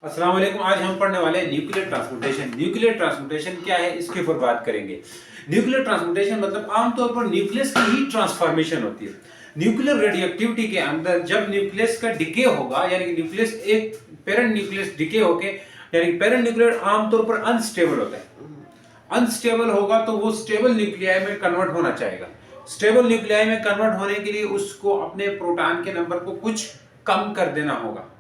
अस्सलाम वालेकुम। आज हम पढ़ने वाले हैं न्यूक्लियर ट्रांसपोर्टेशन। न्यूक्लियर ट्रांसपोर्टेशन क्या है, इसके ऊपर बात करेंगे। न्यूक्लियर ट्रांसपोर्टेशन मतलब आमतौर पर न्यूक्लियस की हीट ट्रांसफॉर्मेशन होती है। न्यूक्लियर रेडियोएक्टिविटी के अंदर जब न्यूक्लियस का डिके होगा, यानी कि न्यूक्लियस एक पेरेंट न्यूक्लियस डिके होके, यानी कि पेरेंट न्यूक्लियर आमतौर पर अनस्टेबल होता है। अनस्टेबल होगा तो वो स्टेबल न्यूक्लियाई में कन्वर्ट होना चाहेगा। स्टेबल न्यूक्लियाई में कन्वर्ट होने के लिए उसको अपने प्रोटॉन के नंबर को कुछ कम कर देना होगा।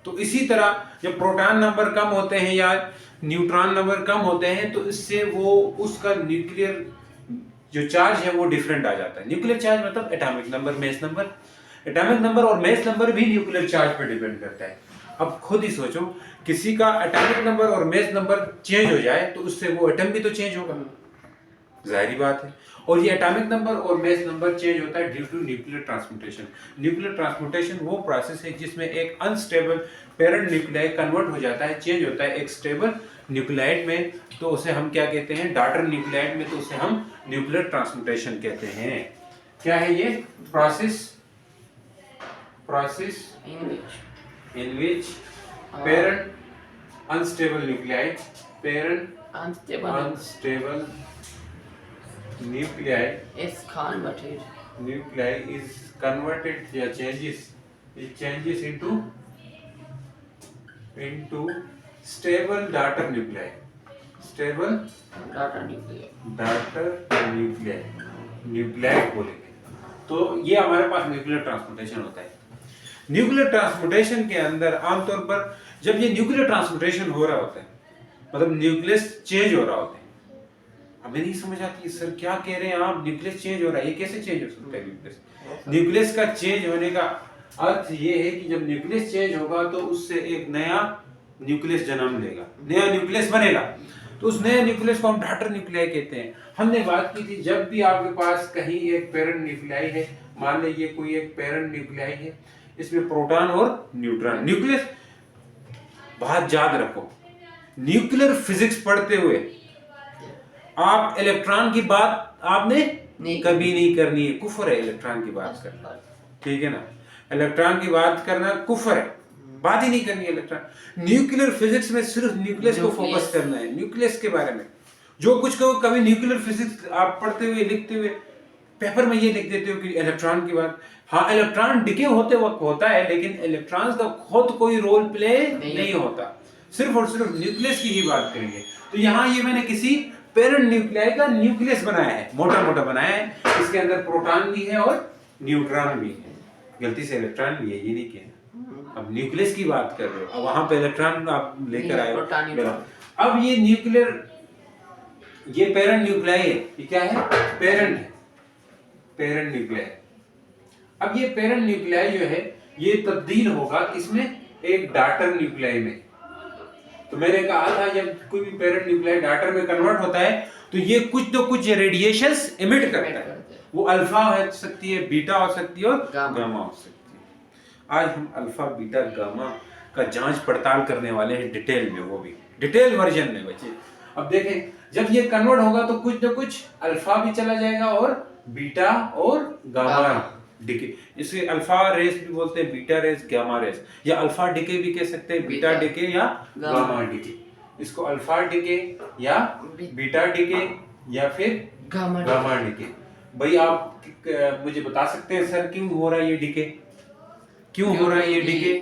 तो इसी तरह जब प्रोटॉन नंबर कम होते हैं या न्यूट्रॉन नंबर कम होते हैं तो इससे वो उसका न्यूक्लियर जो चार्ज है वो डिफरेंट आ जाता है। न्यूक्लियर चार्ज मतलब atomic number, mess number. Atomic number और मेस नंबर भी न्यूक्लियर चार्ज पर डिपेंड करता है। अब खुद ही सोचो, किसी का एटॉमिक नंबर और मेस नंबर चेंज हो जाए तो उससे वो एटम भी तो चेंज होगा, जाहिर बात है। और ये एटॉमिक नंबर और मेस नंबर चेंज होता है ड्यू टू न्यूक्लियर ट्रांसमुटेशन। न्यूक्लियर ट्रांसमुटेशन वो प्रोसेस है जिसमें एक अनस्टेबल पेरेंट न्यूक्लियाई कन्वर्ट हो जाता है, चेंज होता है एक स्टेबल न्यूक्लियाइड में, तो उसे हम क्या कहते हैं, डॉटर न्यूक्लियाइड में, तो उसे हम न्यूक्लियर ट्रांसमुटेशन कहते हैं। क्या है ये process? Process in which parent unstable nuclei, parent unstable nuclei is converted nuclei is converted या changes, it changes into stable daughter nuclei, stable daughter nuclei nuclei बोलेंगे। तो ये हमारे पास न्यूक्लियर ट्रांसपोर्टेशन होता है। न्यूक्लियर ट्रांसपोर्टेशन के अंदर आमतौर पर जब ये न्यूक्लियर ट्रांसपोर्टेशन हो रहा होता है, मतलब न्यूक्लियस चेंज हो रहा होता है, हमें नहीं समझ आती सर क्या कह रहे हैं आप, न्यूक्लियस चेंज हो रहा है, ये कैसे चेंज हो सकता है? न्यूक्लियस का चेंज होने का अर्थ ये है कि जब न्यूक्लियस चेंज होगा तो उससे एक नया न्यूक्लियस जन्म लेगा, नया न्यूक्लियस बनेगा। तो उस नए न्यूक्लियस को हम डॉटर न्यूक्लियाई कहते हैं। हमने बात की थी जब भी आपके पास कहीं एक पेरेंट न्यूक्लियाई है, मान लीजिए कोई एक पेरेंट न्यूक्लियाई है, इसमें प्रोटॉन और न्यूट्रॉन, न्यूक्लियस बात याद रखो, न्यूक्लियर फिजिक्स पढ़ते हुए आप इलेक्ट्रॉन की बात आपने कभी नहीं करनी है, कुफर है इलेक्ट्रॉन की बात करना, ठीक है ना? इलेक्ट्रॉन की बात करना कुफर है, बात ही नहीं करनी है इलेक्ट्रॉन। न्यूक्लियर फिजिक्स में सिर्फ न्यूक्लियस को फोकस करना है, न्यूक्लियस के बारे में जो कुछ कहो। कभी न्यूक्लियर फिजिक्स आप पढ़ते हुए लिखते हुए पेपर में ये लिख देते हो कि इलेक्ट्रॉन की बात, हाँ इलेक्ट्रॉन डिके होते वक्त होता है, लेकिन इलेक्ट्रॉन्स का खुद कोई रोल प्ले नहीं होता, सिर्फ और सिर्फ न्यूक्लियस की ही बात करेंगे। तो यहाँ ये मैंने किसी पेरेंट न्यूक्लियाई का न्यूक्लियस बनाया है, मोटा मोटा बनाया है, इसके अंदर प्रोटॉन भी है और न्यूट्रॉन भी है, गलती से इलेक्ट्रॉन भी है ये नहीं किया। अब न्यूक्लियस की बात कर रहे हो, अब वहां पे इलेक्ट्रॉन आप लेकर आए हो। अब ये न्यूक्लियर, ये पेरेंट न्यूक्लियाई है, ये क्या है? पेरेंट है, पेरेंट न्यूक्लियाई। अब ये पेरेंट न्यूक्लियाई जो है ये तब्दील होगा किसमें? एक डॉटर न्यूक्लियाई में। तो मैंने कहा था जब कोई भी पेरेंट न्यूक्लियाई डॉटर में कन्वर्ट होता है तो ये कुछ तो कुछ रेडिएशंस इमिट करता है। वो अल्फा हो सकती है, बीटा हो सकती है और गामा हो सकती है। आज हम अल्फा, बीटा, गामा का जांच पड़ताल करने वाले हैं डिटेल में, वो भी डिटेल वर्जन में बच्चे। अब देखें जब ये कन्वर्ट होगा तो कुछ तो कुछ अल्फा भी चला जाएगा और बीटा और गामा डिके, इसे अल्फा रेस भी बोलते हैं, बीटा रेस, गामा रेस, या अल्फा डिके भी कह सकते हैं, बीटा डिके या गामा डिके। इसको अल्फा डिके या बीटा डिके या फिर गामा डिके। भाई आप मुझे बता सकते हैं सर क्यों हो रहा है ये डिके, क्यों हो रहा है ये डिके?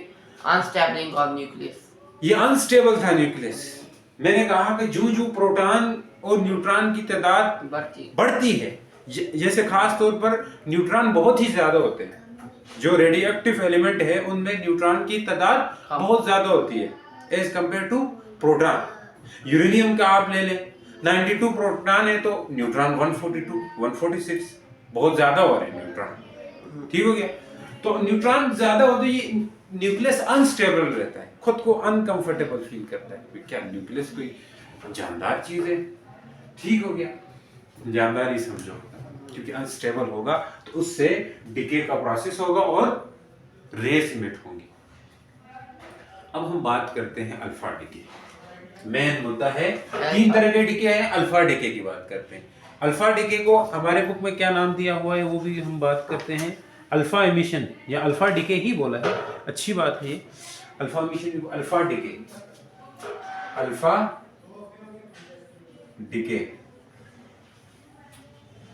अनस्टेबलिंग ऑफ न्यूक्लियस, ये अनस्टेबल था न्यूक्लियस। मैंने कहा कि जो प्रोटॉन और न्यूट्रॉन की तादाद बढ़ती है, जैसे खास तौर पर न्यूट्रॉन बहुत ही ज्यादा होते हैं, जो रेडियोएक्टिव एलिमेंट है उनमें न्यूट्रॉन की तादाद बहुत ज्यादा होती है as compare to proton. Uranium का आप ले लें, 92 प्रोटॉन है तो न्यूट्रॉन 142, 146, बहुत ज्यादा हो रहे हैं न्यूट्रॉन, ठीक हो गया? तो न्यूट्रॉन ज्यादा हो तो ये न्यूक्लियस अनस्टेबल रहता है, खुद को अनकंफर्टेबल फील करता है। क्या न्यूक्लियस कोई जानदार चीज है? ठीक हो गया, जानदार ही समझो, क्योंकि अनस्टेबल होगा तो उससे डिके का प्रोसेस होगा और रेस इमिट होंगी। अब हम बात करते हैं अल्फा डिके। मेन मुद्दा है, तीन तरह के डिके हैं, अल्फा डिके की बात करते हैं। अल्फा डिके को हमारे बुक में क्या नाम दिया हुआ है वो भी हम बात करते हैं, अल्फा एमिशन या अल्फा डिके ही बोला है, अच्छी बात है ये। Alpha mission alpha decay, alpha decay.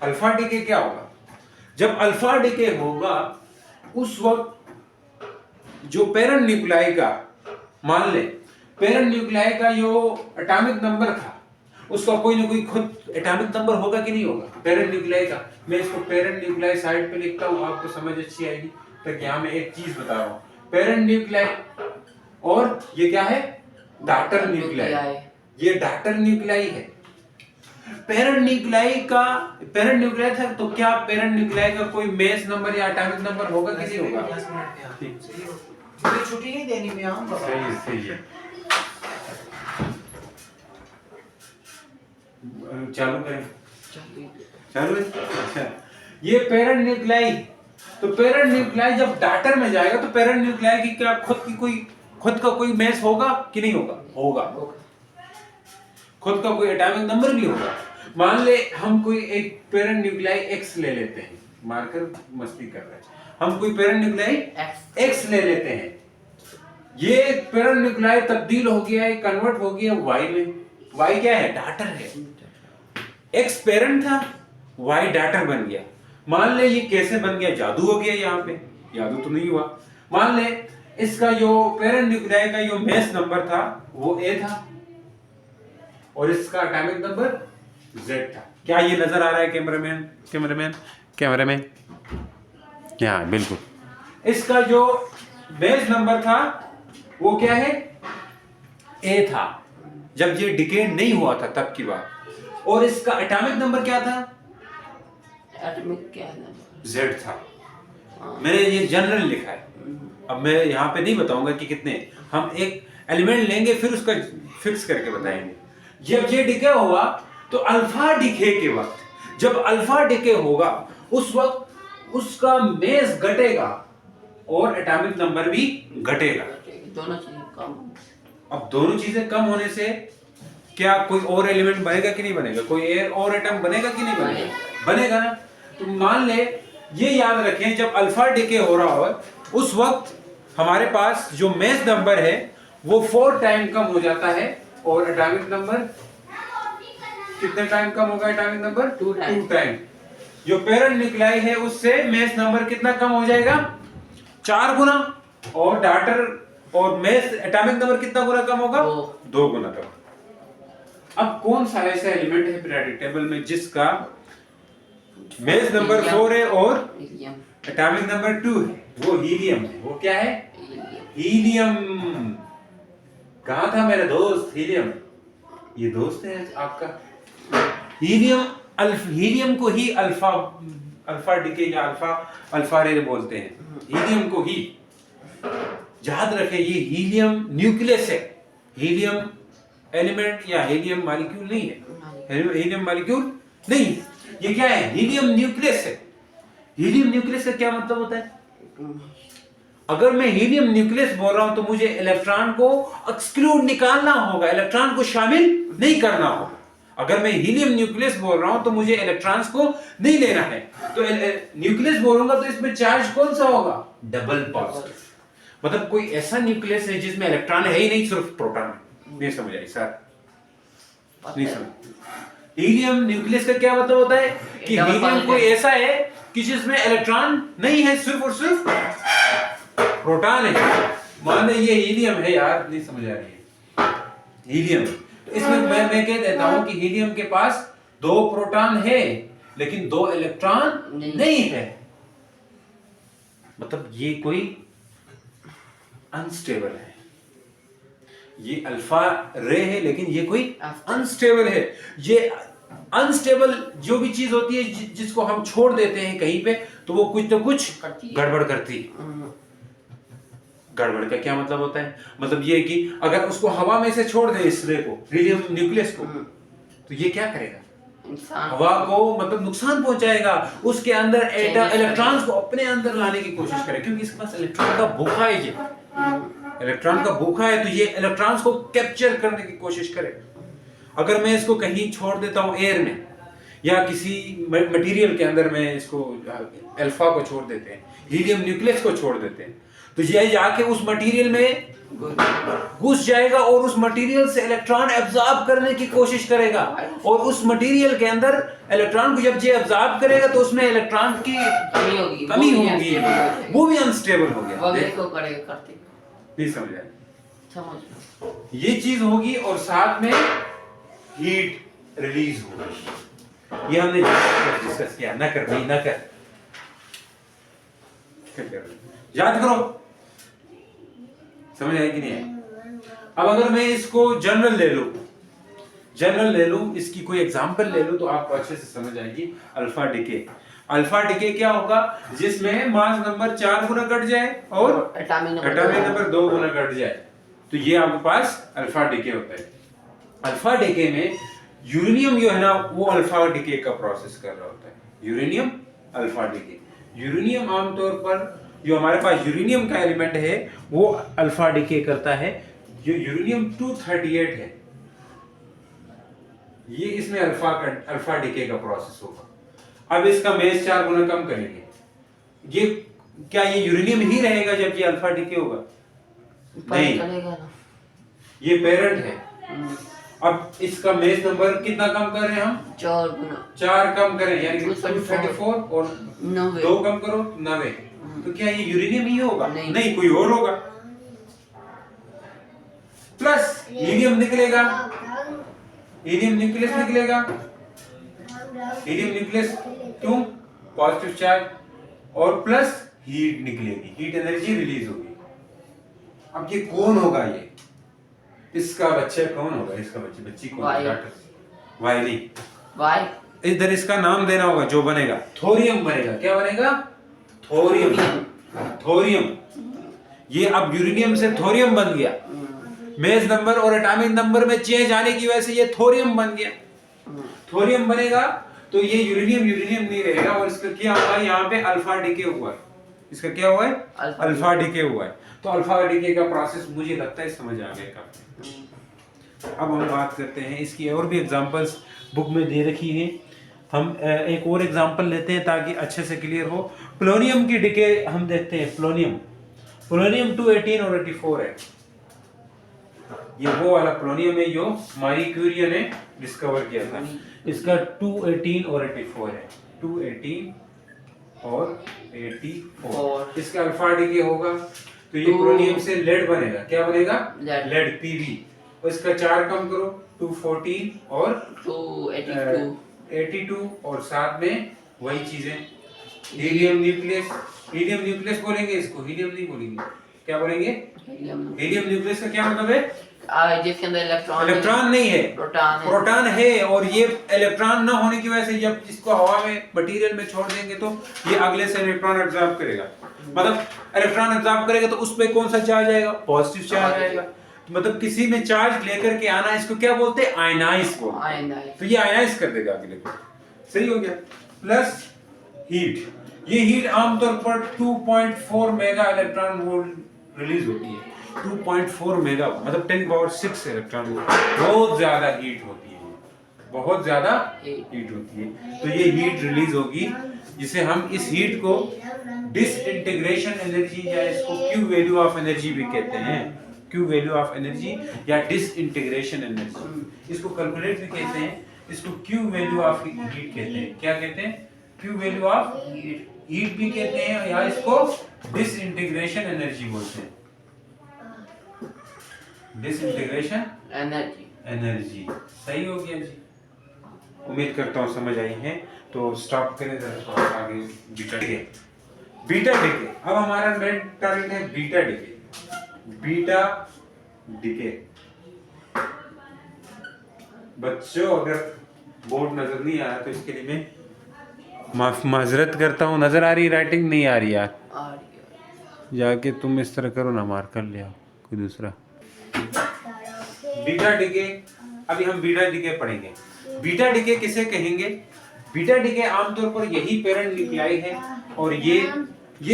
Alpha decay क्या होगा? जब अल्फा डिके होगा उस वक्त जो पेरेंट न्यूक्लियाई का, मान ले पेरेंट न्यूक्लियाई का जो एटॉमिक नंबर था उसका कोई ना कोई खुद एटॉमिक नंबर होगा कि नहीं होगा पेरेंट न्यूक्लियाई का। मैं इसको पेरेंट न्यूक्लियाई साइड पे लिखता हूँ, आपको समझ अच्छी आएगी। तो यहाँ मैं एक चीज बता रहा हूँ, पेरेंट न्यूक्लियाई और ये क्या है? Daughter nuclei. ये डॉटर न्यूक्लियाई है। पेरेंट न्यूक्लियाई था, तो क्या पेरेंट न्यूक्लियाई का कोई मेस नंबर या एटॉमिक नंबर होगा कि नहीं होगा? मुझे छुट्टी नहीं देनी, मैं आऊंगा। सही है। चालू करें? चालू है। अच्छा, ये पेरेंट न्यूक्लियाई, तो पेरेंट न्यूक्लियाई जब डॉटर में जाएगा तो पेरेंट न्यूक्लियाई की क्या खुद का कोई मेस होगा कि नहीं होगा? होगा। खुद का कोई एटॉमिक नंबर भी होगा। मान ले हम कोई एक पेरेंट न्यूक्लियाई एक्स ले लेते हैं, मारकर मस्ती कर रहे हैं, हम कोई पेरेंट न्यूक्लियाई एक्स ले लेते हैं। ये पेरेंट न्यूक्लियाई तब्दील हो गया है, कन्वर्ट हो गया वाई में। वाई क्या है? डॉटर है। एक्स पेरेंट था, वाई डॉटर बन गया। मान ले ये कैसे बन गया? जादू हो गया। यहाँ पे जादू तो नहीं हुआ। मान ले इसका जो पेरेंट न्यूक्लियाई का जो मेस नंबर था वो ए था और इसका एटॉमिक नंबर जेड था। क्या ये नजर आ रहा है कैमरामैन? हाँ, बिल्कुल। इसका जो बेस नंबर था वो क्या है? ए था, जब ये डिके नहीं हुआ था तब की बात। और इसका एटॉमिक नंबर क्या था? एटॉमिक क्या है नंबर? जेड था। मैंने ये जनरल लिखा है, अब मैं यहाँ पे नहीं बताऊंगा कि कितने। हम एक एलिमेंट लेंगे फिर उसका फिक्स करके बताएंगे। जब ये डिके हुआ तो अल्फा डिके के वक्त, जब अल्फा डिके होगा उस वक्त उसका मेस घटेगा और एटॉमिक नंबर भी घटेगा। दोनों चीजें कम। अब दोनों चीजें कम होने से क्या कोई और एलिमेंट बनेगा कि नहीं बनेगा? कोई और एटम बनेगा कि नहीं बनेगा? बनेगा ना। तो मान ले, ये याद रखें, जब अल्फा डिके हो रहा हो उस वक्त हमारे पास जो मेस नंबर है वो 4 टाइम कम हो जाता है और एटॉमिक नंबर कितने टाइम कम होगा? Atomic number 2 time. जो पेरेंट न्यूक्लियाई है उससे मेस नंबर कितना कम हो जाएगा? 4 गुना। और डॉटर और मेस एटॉमिक नंबर कितना गुना कम होगा? 2 गुना कम। अब कौन सा ऐसा एलिमेंट है पीरियोडिक टेबल में जिसका मेस नंबर 4 है और एटॉमिक नंबर 2 है? वो हीलियम है। वो क्या है? हीलियम। कहाँ था मेरा दोस्त? हीलियम। ये दोस्त है आपका हीलियम। हीलियम को ही अल्फा डिके या अल्फा रे बोलते हैं। हीलियम को ही याद रखें, ये हीलियम न्यूक्लियस है। हीलियम एलिमेंट या हीलियम मॉलिक्यूल नहीं है। हीलियम मॉलिक्यूल नहीं, ये क्या है? हीलियम न्यूक्लियस है। हीलियम न्यूक्लियस का क्या मतलब होता है? अगर मैं हीलियम न्यूक्लियस बोल रहा हूं तो मुझे इलेक्ट्रॉन को एक्सक्लूड निकालना होगा, इलेक्ट्रॉन को शामिल नहीं करना होगा। अगर मैं हीलियम न्यूक्लियस बोल रहा हूं तो मुझे इलेक्ट्रॉन्स को नहीं लेना है। तो न्यूक्लियस बोलूंगा तो इसमें चार्ज कौन सा होगा? Double positive. मतलब कोई ऐसा न्यूक्लियस है जिसमें इलेक्ट्रॉन है ही नहीं, सिर्फ प्रोटॉन है। नहीं समझ आई सर? नहीं समझ। हीलियम न्यूक्लियस का क्या मतलब होता है कि हीलियम कोई ऐसा है कि जिसमें इलेक्ट्रॉन नहीं है, सिर्फ और सिर्फ प्रोटॉन है। मान लो ये हीलियम है यार, नहीं समझ आ रही है। हीलियम, तो इसमें मैं कह देता हूं कि हीलियम के पास 2 प्रोटॉन है लेकिन 2 इलेक्ट्रॉन नहीं है। मतलब ये कोई अनस्टेबल है। ये अल्फा रे है लेकिन ये कोई अनस्टेबल है। ये अनस्टेबल जो भी चीज होती है जिसको हम छोड़ देते हैं कहीं पे तो वो कुछ तो कुछ गड़बड़ करती है। गड़बड़ का क्या मतलब होता है? मतलब ये कि अगर उसको हवा में से छोड़ दे, इस रे को, हीलियम न्यूक्लियस को, तो ये क्या करेगा? हवा को मतलब नुकसान पहुंचाएगा। उसके अंदर इलेक्ट्रॉन्स को अपने अंदर लाने की कोशिश करे क्योंकि इसके पास इलेक्ट्रॉन का भूखा है। ये इलेक्ट्रॉन का भूखा है तो ये इलेक्ट्रॉन्स को कैप्चर करने की कोशिश करे। अगर मैं इसको कहीं छोड़ देता हूं एयर में या किसी मटेरियल के अंदर, में इसको अल्फा को छोड़ देते हैं, हीलियम न्यूक्लियस को छोड़ देते हैं, तो ये जाके उस मटेरियल में घुस जाएगा और उस मटेरियल से इलेक्ट्रॉन एब्जॉर्ब करने की कोशिश करेगा, और उस मटेरियल के अंदर इलेक्ट्रॉन को जब ये एब्जॉर्ब करेगा तो उसमें इलेक्ट्रॉन की कमी होगी, वो भी अनस्टेबल हो गया। देखो करेगा करते नहीं समझ आया? समझ ये चीज होगी और साथ में हीट रिलीज होगी। ये हमने डिस्कस किया। ना कर भाई, ना कर, याद करो। समझ आया कि नहीं है? अब अगर मैं इसको जनरल ले लूं, इसकी कोई एग्जांपल ले लूं तो आपको अच्छे से समझ आएगी। Alpha decay. अल्फा डिके क्या होगा? जिसमें मास नंबर 4 गुना घट जाए और एटॉमिक नंबर 2 गुना घट जाए, तो ये आपके पास अल्फा डिके होता है। अल्फा डिके में यूरेनियम जो है ना, वो अल्फा डिके का प्रोसेस कर रहा होता है। Uranium alpha decay. यूरेनियम आमतौर पर जो हमारे पास यूरेनियम का एलिमेंट है वो अल्फा डिके करता है। जो यूरेनियम 238 है, ये इसमें अल्फा डिके का प्रोसेस होगा। अब इसका मेस 4 गुना कम करेंगे, ये क्या ये यूरेनियम ही रहेगा जब ये अल्फा डिके होगा? नहीं, ये पेरेंट है। अब इसका मेस नंबर कितना कम कर रहे हैं हम? 4 गुना। 4 कम करें यानी 234 और 2 कम करो 90। तो क्या ये यूरेनियम ही होगा? नहीं, कोई और होगा। प्लस हीलियम निकलेगा, हीलियम न्यूक्लियस निकलेगा। हीलियम न्यूक्लियस क्यों? पॉजिटिव चार्ज, और प्लस हीट निकलेगी, हीट एनर्जी रिलीज होगी। अब ये कौन होगा? ये इसका बच्चा कौन होगा? इसका बच्ची कौन होगा? वाई नहीं, वाई इधर इसका नाम देना होगा जो बनेगा। थोरियम बनेगा। क्या बनेगा? थोरियम। ये अब यूरेनियम से थोरियम बन गया। मेस नंबर और एटॉमिक नंबर में चेंज आने की वजह से ये थोरियम बन गया। थोरियम बनेगा तो ये यूरेनियम नहीं रहेगा, और इसका क्या हुआ? यहाँ पे अल्फा डिके हुआ है। इसका क्या हुआ है? अल्फा डिके हुआ है। तो अल्फा डिके का प्रोसेस मुझे लगता है समझ आ गया काफी। अब हम बात करते हैं, इसकी और भी एग्जांपल्स बुक में दे रखी हैं। हम एक और एग्जांपल लेते हैं ताकि अच्छे से क्लियर हो। पोलोनियम की डिके हम देखते हैं। पोलोनियम 218 और 84 है। ये वो वाला पोलोनियम है जो मारी क्यूरी ने डिस्कवर किया था। इसका 218 और 84 है। 218 और 84। इसका अल्फा डिके होगा तो ये पोलोनियम से लेड बनेगा। क्या बनेगा? Lead Pb. और इसका 4 कम करो 214 और 282 और साथ में वही चीजें हीलियम न्यूक्लियस बोलेंगे इसको, हीलियम नहीं बोलेंगे। क्या बोलेंगे? हीलियम न्यूक्लियस का क्या मतलब है? जिसके अंदर इलेक्ट्रॉन नहीं है, प्रोटॉन है। और ये इलेक्ट्रॉन ना होने की वजह से जब इसको हवा में मटेरियल में छोड़ देंगे तो ये अगले से इलेक्ट्रॉन एब्जॉर्ब करेगा। मतलब इलेक्ट्रॉन एब्जॉर्ब करेगा तो उस पे कौन सा चार्ज आएगा? पॉजिटिव चार्ज आएगा। मतलब किसी में चार्ज लेकर के आना, इसको क्या बोलते हैं? आयनाइज को। तो ये आयनाइज कर देगा अगले को। सही हो गया। Plus heat. ये हीट आमतौर पर 2.4 मेगा इलेक्ट्रॉन वोल्ट रिलीज होती है। 2.4 मेगा मतलब 10⁻⁶ इलेक्ट्रॉन वोल्ट। बहुत ज्यादा हीट होती है, बहुत ज्यादा हीट होती है। तो ये हीट रिलीज होगी, जिसे हम इस हीट को डिसइंटीग्रेशन एनर्जी या इसको क्यू वैल्यू ऑफ एनर्जी भी कहते हैं। क्यू वैल्यू ऑफ एनर्जी या डिसइंटीग्रेशन एनर्जी, इसको कैलकुलेट भी कहते हैं। इसको क्यू वैल्यू ऑफ हीट कहते हैं। क्या कहते हैं? क्यू वैल्यू ऑफ हीट भी कहते हैं, या इसको डिसइंटीग्रेशन एनर्जी बोलते हैं। Disintegration energy. सही हो गया जी। उम्मीद करता हूँ समझ आई है। तो स्टॉप करें जरा, थोड़ा आगे। Beta decay. अब हमारा मेन टारगेट है बीटा डिके। बीटा डिके बच्चों, अगर बोर्ड नजर नहीं आ रहा तो इसके लिए मैं माजरत करता हूँ। नजर आ रही? राइटिंग नहीं आ रही यार? जाके तुम इस तरह करो ना, मार कर ले आओ कोई दूसरा। Beta decay. अभी हम बीटा डिके पढ़ेंगे। बीटा डिके किसे कहेंगे? बीटा डिके आमतौर पर यही पेरेंट न्यूक्लियाई है, और ये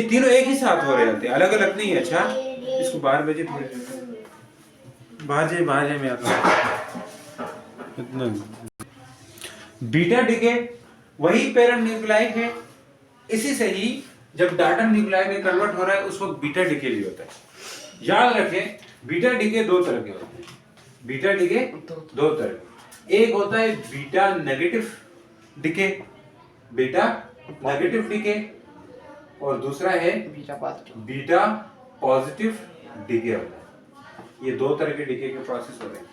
तीनों एक ही साथ हो रहे होते हैं, अलग अलग नहीं है। अच्छा, इसको बाहर भेजे, बाहर जाए मैं आता इतना। बीटा डिके वही पेरेंट न्यूक्लियाई है, इसी से ही जब डाल्टन न्यूक्लियाई में कन्वर्ट हो रहा है उस वक्त बीटा डिके भी होता है। याद रखें बीटा डिके दो तरह के होते हैं, बीटा डिके दो तरह के। एक होता है beta negative decay, beta negative decay, और दूसरा है beta positive. Beta positive decay होता है। ये दो तरह के डिके के प्रोसेस होते हैं।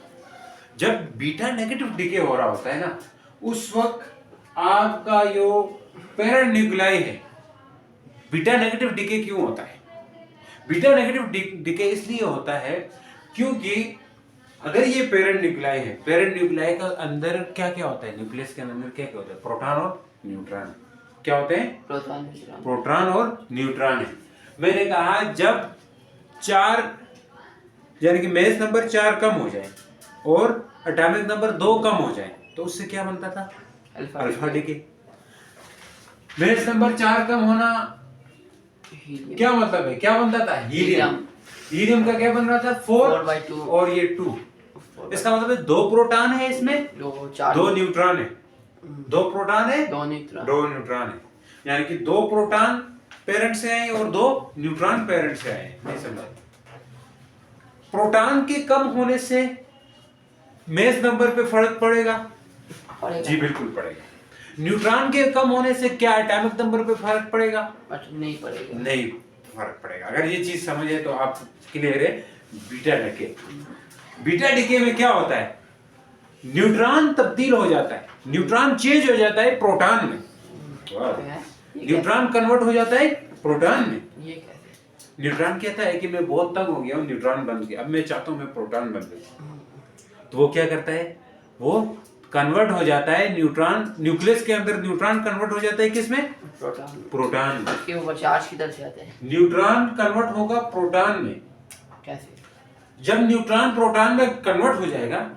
जब बीटा नेगेटिव डिके हो रहा होता है ना, उस वक्त आपका जो पेरेंट न्यूक्लियाई है, बीटा नेगेटिव डिके क्यों होता है? बीटा नेगेटिव डिके इसलिए होता है क्योंकि अगर ये पेरेंट न्यूक्लियाई है, पेरेंट न्यूक्लियाई का अंदर क्या क्या होता है, न्यूक्लियस के अंदर क्या क्या होता है, प्रोटॉन और न्यूट्रॉन। क्या होते हैं? प्रोटॉन और न्यूट्रॉन है। मैंने कहा जब 4 यानी कि मेस नंबर 4 कम हो जाए और एटॉमिक नंबर 2 कम हो जाए तो उससे क्या बनता था? Alpha decay. मेस नंबर 4 कम होना क्या मतलब है, क्या बनता था? हीलियम। हीलियम का क्या बन रहा था? 4/2 और ये 2। इसका मतलब है 2 प्रोटॉन है इसमें, 2 न्यूट्रॉन है। 2 प्रोटॉन है, 2 न्यूट्रॉन है। यानी कि 2 प्रोटॉन पेरेंट से आए और 2 न्यूट्रॉन पेरेंट से आए। नहीं समझा? प्रोटॉन के कम होने से मेस नंबर पे फर्क पड़ेगा? जी बिल्कुल पड़ेगा। न्यूट्रॉन के कम होने से क्या एटॉमिक नंबर पे फर्क पड़ेगा? नहीं पड़ेगा। नहीं फर्क पड़ेगा। अगर ये चीज समझे तो आप क्लियर है। बीटा डिके, बीटा डिके में क्या होता है? न्यूट्रॉन तब्दील हो जाता है, न्यूट्रॉन चेंज हो जाता है प्रोटॉन में। न्यूट्रॉन कन्वर्ट हो जाता है प्रोटॉन में। ये कैसे? न्यूट्रॉन कहता है कि मैं बहुत तंग हो गया हूँ, न्यूट्रॉन बन गया, अब मैं चाहता हूँ मैं प्रोटॉन बन जाऊँ। तो वो क्या करता है? वो कन्वर्ट हो जाता है न्यूट्रॉन, न्यूक्लियस के अंदर न्यूट्रॉन कन्वर्ट हो जाता है किसमें? प्रोटॉन में। इसके ऊपर चार्ज किधर से आते हैं? न्यूट्रॉन कन्वर्ट होगा प्रोटॉन में। कैसे? जब न्यूट्रॉन प्रोटॉन में कन्वर्ट हो जाएगा,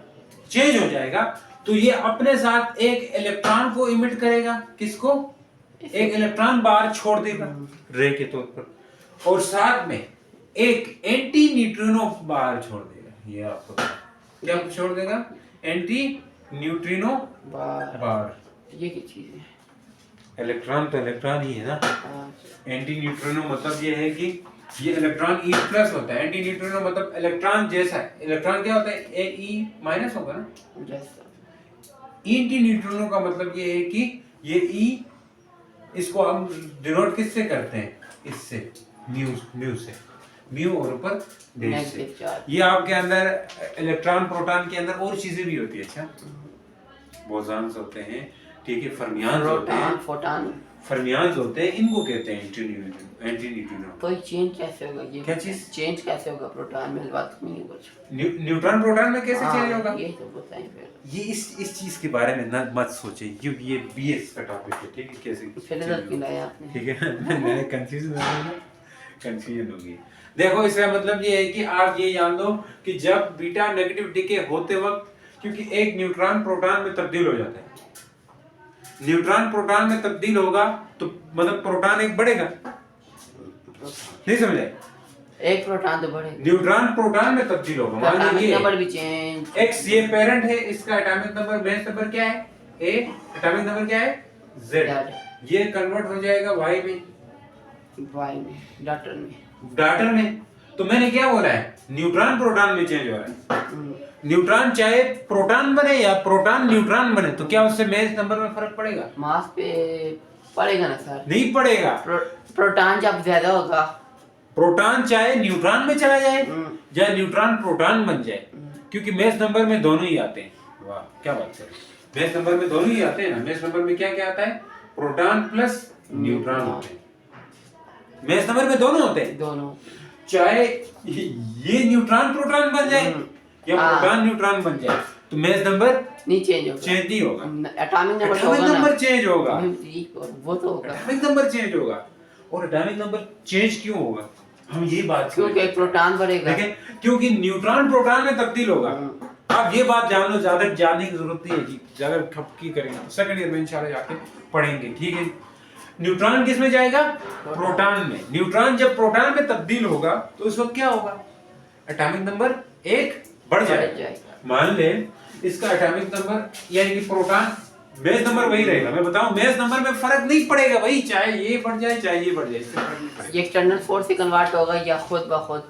चेंज हो जाएगा, तो ये अपने साथ एक इलेक्ट्रॉन को इमिट करेगा। किसको? एक इलेक्ट्रॉन बाहर छोड़ देगा रे के तौर पर, और साथ में एक एंटी न्यूट्रिनो बाहर छोड़ देगा। ये आपको क्या छोड़ देगा? एंटी न्यूट्रिनो बाहर। ये क्या चीज है? इलेक्ट्रॉन तो इलेक्ट्रॉन ही है ना। हाँ। एंटी न्यूट्रिनो मतलब ये है कि ये इलेक्ट्रॉन ई प्लस होता है। एंटी न्यूट्रिनो मतलब इलेक्ट्रॉन जैसा है। इलेक्ट्रॉन क्या होता है? ए ई माइनस होगा ना। एंटी न्यूट्रिनो का मतलब ये है कि ये ई, इसको हम डिनोट किससे करते हैं? इससे, म्यू से, म्यू और ऊपर डैश से। ये आपके अंदर इलेक्ट्रॉन प्रोटॉन के अंदर और चीजें भी होती है। अच्छा, बोसॉन्स होते हैं, ठीक है, फर्मियान्स होते हैं, फोटॉन, फर्मियान्स होते हैं, इनको कहते हैं एंटी न्यूट्रिनो। तो चेंज कैसे होगा? ये क्या चीज चेंज कैसे होगा? प्रोटॉन में बात नहीं है कुछ। न्यूट्रॉन प्रोटॉन में कैसे चेंज होगा? ये तो बताएं फिर। ये इस चीज के बारे में ना मत सोचे, क्योंकि ये बीएस का टॉपिक है। ठीक है, कैसे फिलहाल क्यों लाया आपने? ठीक है, मैं कंफ्यूजन होगी। देखो, इसका मतलब ये है कि आप ये जान लो कि जब बीटा नेगेटिव डिके होते वक्त, क्योंकि एक न्यूट्रॉन प्रोटॉन में तब्दील हो जाता है, न्यूट्रॉन प्रोटॉन में तब्दील होगा तो मतलब प्रोटॉन एक बढ़ेगा। नहीं समझे? एक प्रोटॉन तो बढ़ेगा, न्यूट्रॉन प्रोटॉन में तब्दील होगा। मान लीजिए नंबर भी चेंज। x ये पेरेंट है, इसका एटॉमिक नंबर, बेस नंबर क्या है? a, एटॉमिक नंबर क्या है? z। ये कन्वर्ट हो जाएगा y में, डाटर में। तो मैंने क्या बोला है? न्यूट्रॉन प्रोटॉन में चेंज हो रहा है। न्यूट्रॉन चाहे प्रोटॉन बने या प्रोटॉन न्यूट्रॉन बने, तो क्या उससे मेस नंबर में फर्क पड़ेगा? मास पे पड़ेगा ना सर? नहीं पड़ेगा। प्रोटॉन जब ज्यादा होगा, प्रोटॉन चाहे न्यूट्रॉन में चला जाए या न्यूट्रॉन प्रोटॉन बन जाए, क्योंकि मेस नंबर में दोनों ही आते हैं। वाह, क्या बात है, मेस नंबर में दोनों ही आते हैं ना। मेस नंबर में क्या क्या आता है? प्रोटॉन प्लस न्यूट्रॉन होते हैं। मेस नंबर में दोनों होते हैं, दोनों। चाहे ये न्यूट्रॉन प्रोटॉन बन जाए या प्रोटॉन न्यूट्रॉन बन जाए, तो मेस नंबर नहीं चेंज होगा, चेंज नहीं होगा। एटॉमिक नंबर चेंज होगा, वो तो होगा। एटॉमिक नंबर चेंज होगा। और एटॉमिक नंबर चेंज क्यों होगा? हम ये बात क्योंकि प्रोटॉन बढ़ेगा, देखें, क्योंकि न्यूट्रॉन प्रोटॉन में तब्दील होगा। आप ये बात जान लो, ज्यादा जानने की जरूरत नहीं है जी, ज्यादा खपकी करेंगे सेकंड ईयर में इंशाल्लाह जाके पढ़ेंगे। ठीक है, न्यूट्रॉन किस में जाएगा? प्रोटॉन में। न्यूट्रॉन जब प्रोटॉन में तब्दील होगा तो उस वक्त क्या होगा? एटॉमिक नंबर 1 बढ़ जाएगा। मान ले इसका एटॉमिक नंबर यानी कि प्रोटॉन बेस नंबर वही रहेगा। मैं बताऊं बेस नंबर में फर्क नहीं पड़ेगा भाई, चाहे ये बढ़ जाए चाहे ये बढ़ जाए, इससे फर्क नहीं पड़ेगा। ये एक्सटर्नल फोर्स से कन्वर्ट होगा या खुद ब खुद?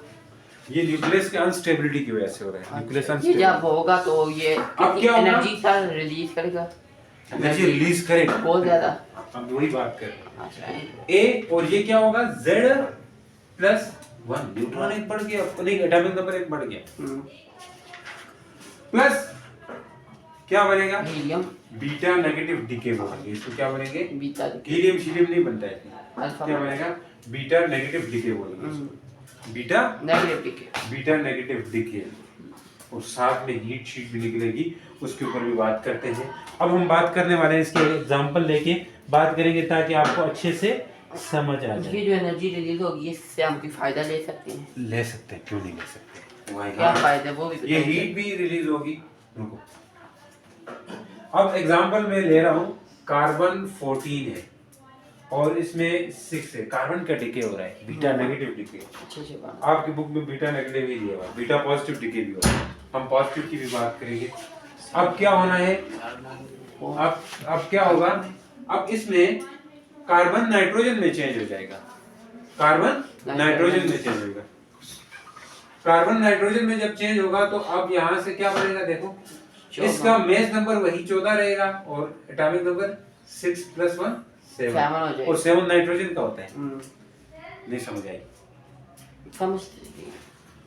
ये न्यूक्लियस के अनस्टेबिलिटी की वजह से हो रहा है। न्यूक्लियस ये अनस्टेबल जब होगा तो ये अब क्या होगा? एनर्जी का रिलीज करेगा, एनर्जी रिलीज करेगा बहुत ज्यादा। हम वही बात कर रहे हैं। अच्छा, ए और ये क्या होगा Z प्लस 1, न्यूट्रॉन एक बढ़ गया, नहीं एटॉमिक नंबर एक बढ़ गया, प्लस क्या बनेगा हीलियम बीटा नेगेटिव डीके बोलेंगे इसको, क्या बनेंगे बीटा हीलियम शीलियम नहीं बनता है इसमें। अल्फा क्या बनेगा बीटा नेगेटिव डीके बोलेंगे इसको। Beta negative decay. Beta negative decay और साथ में हीट शीट भी निकलेगी, उसके ऊपर भी बात करते हैं। अब हम बात करने वाले हैं, इसके एग्जांपल लेके बात करेंगे ताकि आपको अच्छे से समझ आ जाए। ये जो एनर्जी रिलीज होगी इससे हम कोई फायदा ले सकते हैं? ले सकते हैं, क्यों नहीं ले सकते? Why क्या not? फायदा वो भी ये बताइए। हीट भी रिलीज होगी। रुको, अब एग्जांपल में ले रहा हूँ, कार्बन 14 है और इसमें 6 है। कार्बन का डिके हो रहा है, बीटा नेगेटिव डिके। अच्छे से बात। आपकी बुक में बीटा नेगेटिव ही दिया हुआ है, बीटा पॉजिटिव डिके भी होगा। हम पॉजिटिव की भी बात करेंगे। अब क्या होना है, अब क्या होगा, अब इसमें कार्बन नाइट्रोजन में चेंज हो जाएगा, कार्बन नाइट्रोजन में चेंज होगा। कार्बन नाइट्रोजन में जब चेंज होगा तो अब यहाँ से क्या बनेगा, देखो इसका मेस नंबर वही 14 रहेगा और एटॉमिक नंबर 6 + 1 7 और 7 नाइट्रोजन का होता है। नहीं समझ आई? समझते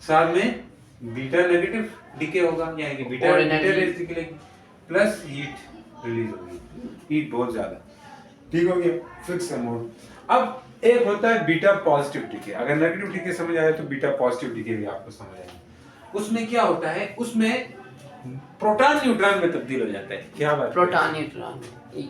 साथ में बीटा नेगेटिव डीके होगा, यानी कि बीटा नेगेटिव निकलेगी प्लस हीट रिलीज होगी, हीट बहुत ज्यादा। ठीक हो गया, फिक्स मोड। अब एक होता है बीटा पॉजिटिव डीके। अगर नेगेटिव डीके समझ आया तो बीटा पॉजिटिव डीके भी आपको समझ आएगा। उसमें क्या होता है, उसमें प्रोटॉन न्यूट्रॉन में तब्दील हो जाता है। क्या बात, प्रोटॉन न्यूट्रॉन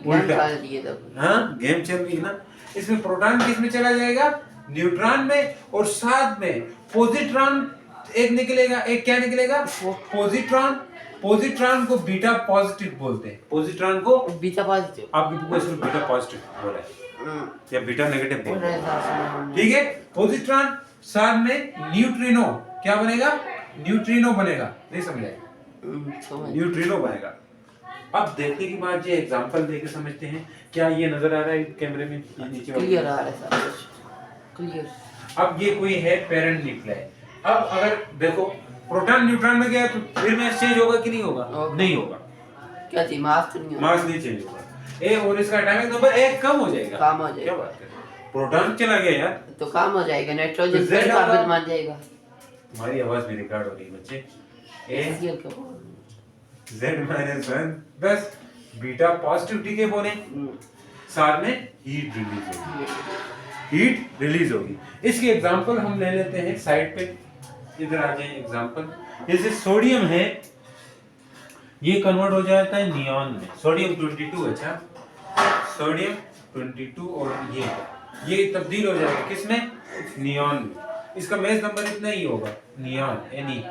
उल्टा। तब हाँ, गेम चल रही है ना। इसमें प्रोटॉन किस में चला जाएगा, न्यूट्रॉन में, और साथ में पॉजिट्रॉन एक निकलेगा। एक क्या निकलेगा, पॉजिट्रॉन। पॉजिट्रॉन को बीटा पॉजिटिव बोलते हैं, पॉजिट्रॉन को बीटा पॉजिटिव। आपकी बुक में सिर्फ बीटा पॉजिटिव बोला है या बीटा नेगेटिव बोल बोला रहे है। हैं। ठीक है, पॉजिट्रॉन साथ में न्यूट्रिनो, क्या बनेगा, न्यूट्रिनो बनेगा। नहीं समझ आया? न्यूट्रिनो बनेगा। अब देखने की बात, ये एग्जांपल देके समझते हैं। क्या ये नजर आ रहा है कैमरे में? ये नीचे क्लियर आ रहा है सब कुछ क्लियर। अब ये कोई है पेरेंट न्यूक्लियस। अब अगर देखो प्रोटॉन न्यूट्रॉन में गया तो फिर में चेंज होगा कि नहीं होगा? नहीं होगा। क्या चीज, मास तो नहीं होगा? मास नहीं चेंज होगा। ए और इसका एटॉमिक नंबर 1 कम हो जाएगा। कम हो जाएगा। क्या बात कर रहे हो? प्रोटॉन चला गया यार तो कम हो जाएगा, नाइट्रोजन तो Z से होगा। कार्बन मान जाएगा। हमारी आवाज भी रिकॉर्ड हो रही है बच्चे। ए SCl का बोल। Z-1 बस बीटा पॉजिटिव डीके बोले, साथ में हीट रिलीज होगी, हीट रिलीज होगी। इसके एग्जांपल हम ले लेते हैं साइड पे, इधर आ जाए एग्जांपल। जैसे सोडियम है, ये कन्वर्ट हो जाता है नियॉन में, सोडियम 22। अच्छा, सोडियम 22 और ये तब्दील हो जाएगा किसमें, नियॉन में। इसका मेस नंबर इतना ही होगा, नियॉन Ne,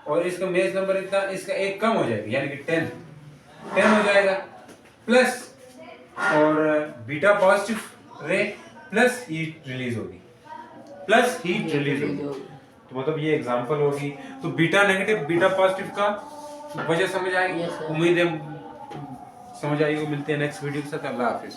और इसका मेस नंबर इतना, इसका एक कम हो जाएगा यानी कि 10 हो जाएगा, प्लस और बीटा पॉजिटिव रे प्लस हीट रिलीज होगी, प्लस हीट रिलीज होगी। तो मतलब ये एग्जांपल होगी। तो बीटा नेगेटिव बीटा पॉजिटिव का वजह समझ आएगी। Yes, sir. उम्मीद है समझ आएगी। मिलते हैं नेक्स्ट वीडियो के साथ। अल्लाह हाफिज।